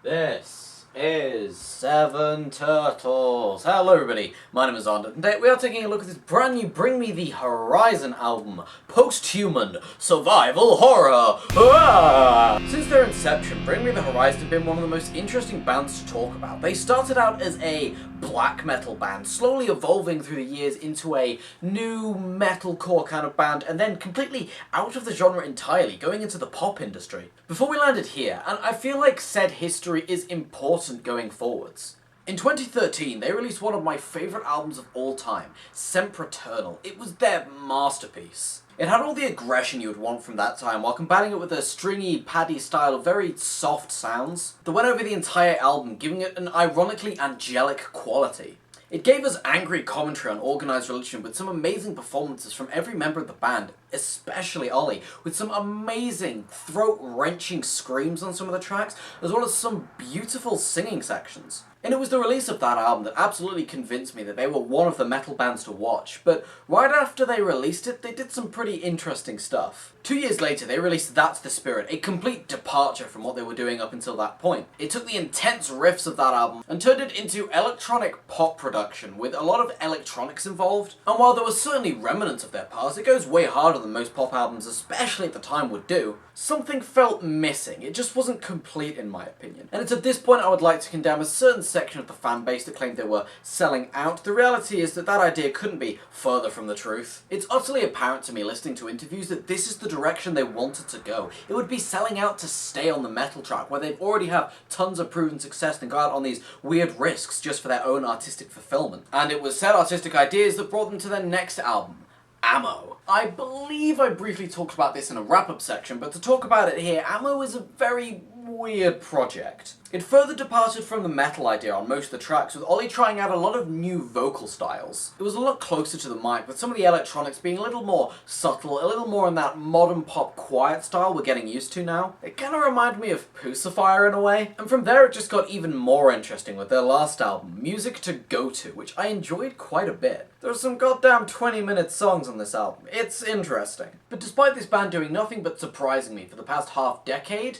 This is Seven Turtles. Hello everybody, my name is Arnold, and today we are taking a look at this brand new Bring Me the Horizon album, Post-Human Survival Horror! Ah! Since their inception, Bring Me the Horizon have been one of the most interesting bands to talk about. They started out as a black metal band, slowly evolving through the years into a new metalcore kind of band, and then completely out of the genre entirely, going into the pop industry. Before we landed here, and I feel like said history is important going forwards. In 2013, they released one of my favourite albums of all time, Sempiternal. It was their masterpiece. It had all the aggression you would want from that time, while combining it with a stringy, paddy style of very soft sounds that went over the entire album, giving it an ironically angelic quality. It gave us angry commentary on organised religion with some amazing performances from every member of the band, especially Ollie, with some amazing, throat-wrenching screams on some of the tracks, as well as some beautiful singing sections. And it was the release of that album that absolutely convinced me that they were one of the metal bands to watch, but right after they released it, they did some pretty interesting stuff. 2 years later, they released That's the Spirit, a complete departure from what they were doing up until that point. It took the intense riffs of that album and turned it into electronic pop production, with a lot of electronics involved, and while there were certainly remnants of their past, it goes way harder than most pop albums, especially at the time, would do. Something felt missing. It just wasn't complete in my opinion. And it's at this point I would like to condemn a certain section of the fan base that claimed they were selling out. The reality is that that idea couldn't be further from the truth. It's utterly apparent to me listening to interviews that this is the direction they wanted to go. It would be selling out to stay on the metal track, where they already have tons of proven success and go out on these weird risks just for their own artistic fulfillment. And it was said artistic ideas that brought them to their next album, Ammo. I believe I briefly talked about this in a wrap-up section, but to talk about it here, Ammo is a very weird project. It further departed from the metal idea on most of the tracks, with Ollie trying out a lot of new vocal styles. It was a lot closer to the mic, with some of the electronics being a little more subtle, a little more in that modern pop quiet style we're getting used to now. It kind of reminded me of Pussifier in a way. And from there it just got even more interesting with their last album, Music to Go To, which I enjoyed quite a bit. There are some goddamn 20-minute songs on this album. It's interesting. But despite this band doing nothing but surprising me for the past half-decade,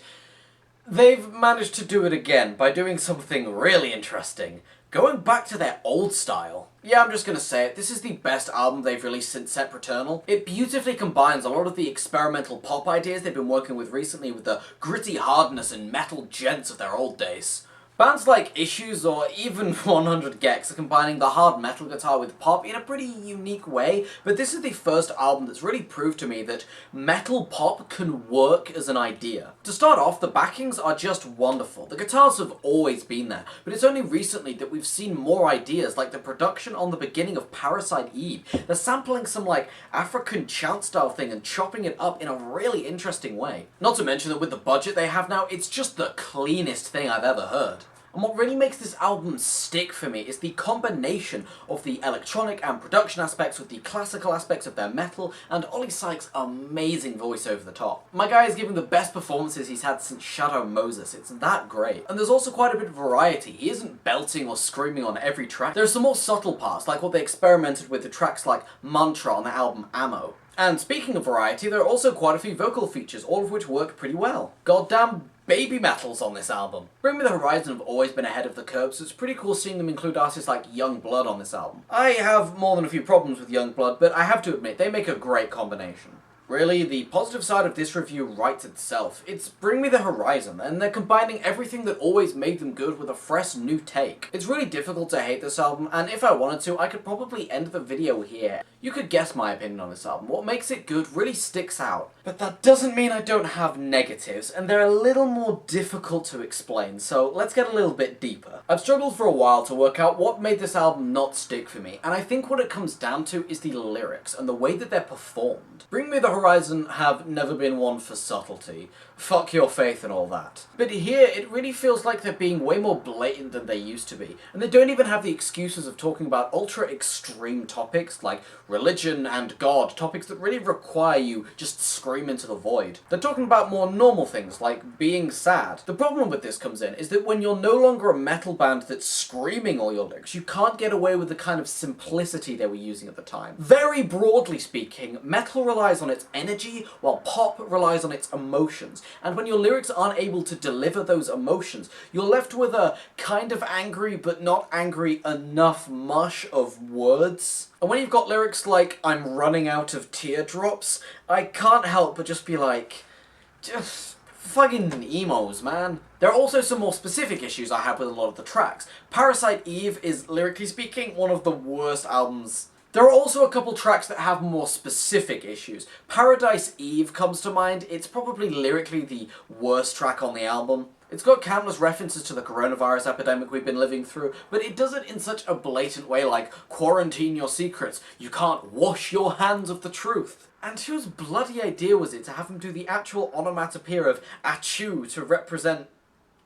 they've managed to do it again by doing something really interesting, going back to their old style. Yeah, I'm just gonna say it, this is the best album they've released since Sempiternal. It beautifully combines a lot of the experimental pop ideas they've been working with recently with the gritty hardness and metal gents of their old days. Bands like Issues or even 100 Gex are combining the hard metal guitar with pop in a pretty unique way, but this is the first album that's really proved to me that metal pop can work as an idea. To start off, the backings are just wonderful. The guitars have always been there, but it's only recently that we've seen more ideas, like the production on the beginning of Parasite Eve. They're sampling some like African chant style thing and chopping it up in a really interesting way. Not to mention that with the budget they have now, it's just the cleanest thing I've ever heard. And what really makes this album stick for me is the combination of the electronic and production aspects with the classical aspects of their metal, and Ollie Sykes' amazing voice over the top. My guy is giving the best performances he's had since Shadow Moses. It's that great. And there's also quite a bit of variety. He isn't belting or screaming on every track. There are some more subtle parts, like what they experimented with the tracks like Mantra on the album Ammo. And speaking of variety, there are also quite a few vocal features, all of which work pretty well. Goddamn baby metals on this album. Bring Me the Horizon have always been ahead of the curve, so it's pretty cool seeing them include artists like Young Blood on this album. I have more than a few problems with Young Blood, but I have to admit, they make a great combination. Really, the positive side of this review writes itself. It's Bring Me the Horizon, and they're combining everything that always made them good with a fresh new take. It's really difficult to hate this album, and if I wanted to, I could probably end the video here. You could guess my opinion on this album. What makes it good really sticks out. But that doesn't mean I don't have negatives, and they're a little more difficult to explain, so let's get a little bit deeper. I've struggled for a while to work out what made this album not stick for me, and I think what it comes down to is the lyrics and the way that they're performed. Bring Me the Horizon have never been one for subtlety. Fuck your faith and all that. But here, it really feels like they're being way more blatant than they used to be, and they don't even have the excuses of talking about ultra-extreme topics like religion and God, topics that really require you just scream into the void. They're talking about more normal things, like being sad. The problem with this comes in is that when you're no longer a metal band that's screaming all your lyrics, you can't get away with the kind of simplicity they were using at the time. Very broadly speaking, metal relies on its energy, while pop relies on its emotions. And when your lyrics aren't able to deliver those emotions, you're left with a kind of angry but not angry enough mush of words. And when you've got lyrics like, I'm running out of teardrops, I can't help but just be like, just fucking emos, man. There are also some more specific issues I have with a lot of the tracks. Parasite Eve is, lyrically speaking, one of the worst albums. There are also a couple tracks that have more specific issues. Paradise Eve comes to mind. It's probably lyrically the worst track on the album. It's got countless references to the coronavirus epidemic we've been living through, but it does it in such a blatant way, like, quarantine your secrets, you can't wash your hands of the truth. And whose bloody idea was it to have him do the actual onomatopoeia of achoo to represent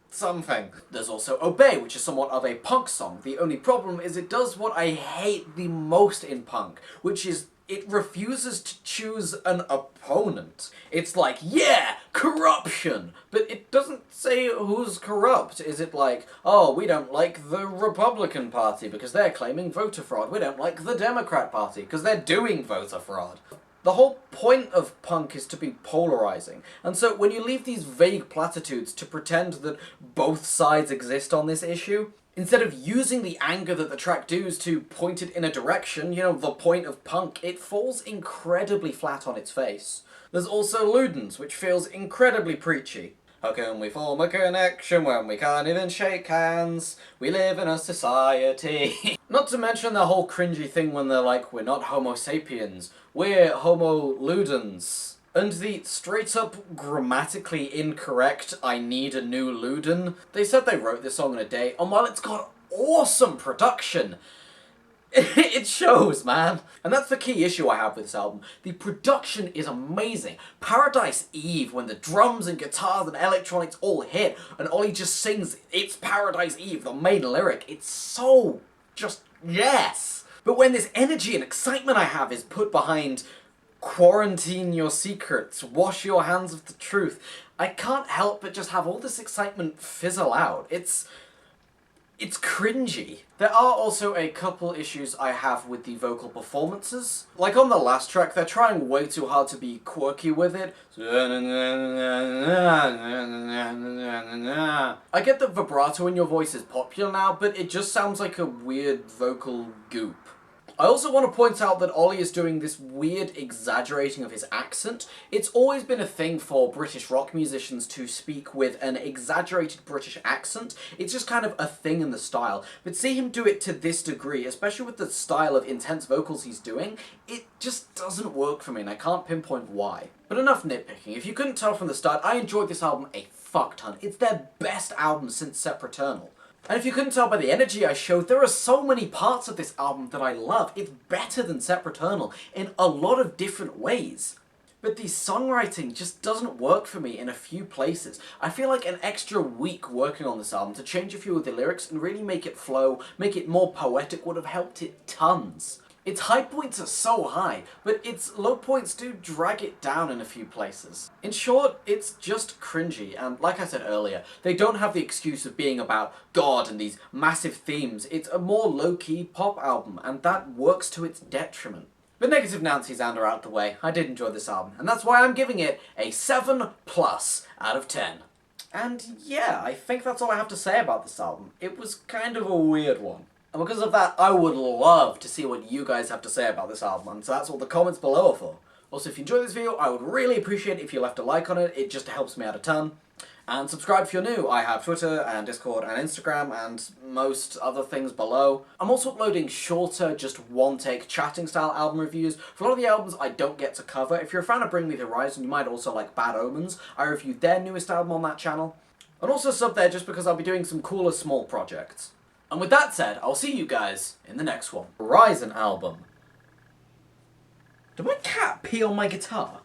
something? There's also Obey, which is somewhat of a punk song. The only problem is it does what I hate the most in punk, which is it refuses to choose an opponent. It's like, yeah, corruption! But it doesn't say who's corrupt. Is it like, oh, we don't like the Republican Party because they're claiming voter fraud. We don't like the Democrat Party because they're doing voter fraud. The whole point of punk is to be polarizing, and so when you leave these vague platitudes to pretend that both sides exist on this issue, instead of using the anger that the track does to point it in a direction, you know, the point of punk, it falls incredibly flat on its face. There's also Ludens, which feels incredibly preachy. How can we form a connection when we can't even shake hands? We live in a society. Not to mention the whole cringy thing when they're like, we're not homo sapiens, we're homo ludens. And the straight-up grammatically incorrect I need a new Luden. They said they wrote this song in a day, and while it's got awesome production, it shows, man. And that's the key issue I have with this album. The production is amazing. Paradise Eve, when the drums and guitars and electronics all hit, and Ollie just sings, it's Paradise Eve, the main lyric, it's so just, yes. But when this energy and excitement I have is put behind quarantine your secrets, wash your hands of the truth, I can't help but just have all this excitement fizzle out. It's cringy. There are also a couple issues I have with the vocal performances. Like on the last track, they're trying way too hard to be quirky with it. I get that vibrato in your voice is popular now, but it just sounds like a weird vocal goop. I also want to point out that Ollie is doing this weird exaggerating of his accent. It's always been a thing for British rock musicians to speak with an exaggerated British accent. It's just kind of a thing in the style. But see him do it to this degree, especially with the style of intense vocals he's doing, it just doesn't work for me, and I can't pinpoint why. But enough nitpicking. If you couldn't tell from the start, I enjoyed this album a fuck ton. It's their best album since Sepraternal. And if you couldn't tell by the energy I showed, there are so many parts of this album that I love. It's better than Sepraternal in a lot of different ways. But the songwriting just doesn't work for me in a few places. I feel like an extra week working on this album to change a few of the lyrics and really make it flow, make it more poetic would have helped it tons. Its high points are so high, but its low points do drag it down in a few places. In short, it's just cringy, and like I said earlier, they don't have the excuse of being about God and these massive themes. It's a more low-key pop album, and that works to its detriment. But negative Nancy's and are out the way. I did enjoy this album, and that's why I'm giving it a 7+ out of 10. And yeah, I think that's all I have to say about this album. It was kind of a weird one. And because of that, I would love to see what you guys have to say about this album, and so that's what the comments below are for. Also, if you enjoyed this video, I would really appreciate it if you left a like on it. It just helps me out a ton. And subscribe if you're new. I have Twitter and Discord and Instagram and most other things below. I'm also uploading shorter, just one-take chatting style album reviews for a lot of the albums I don't get to cover. If you're a fan of Bring Me the Horizon, you might also like Bad Omens. I reviewed their newest album on that channel. And also sub there just because I'll be doing some cooler small projects. And with that said, I'll see you guys in the next one. Horizon album. Did my cat pee on my guitar?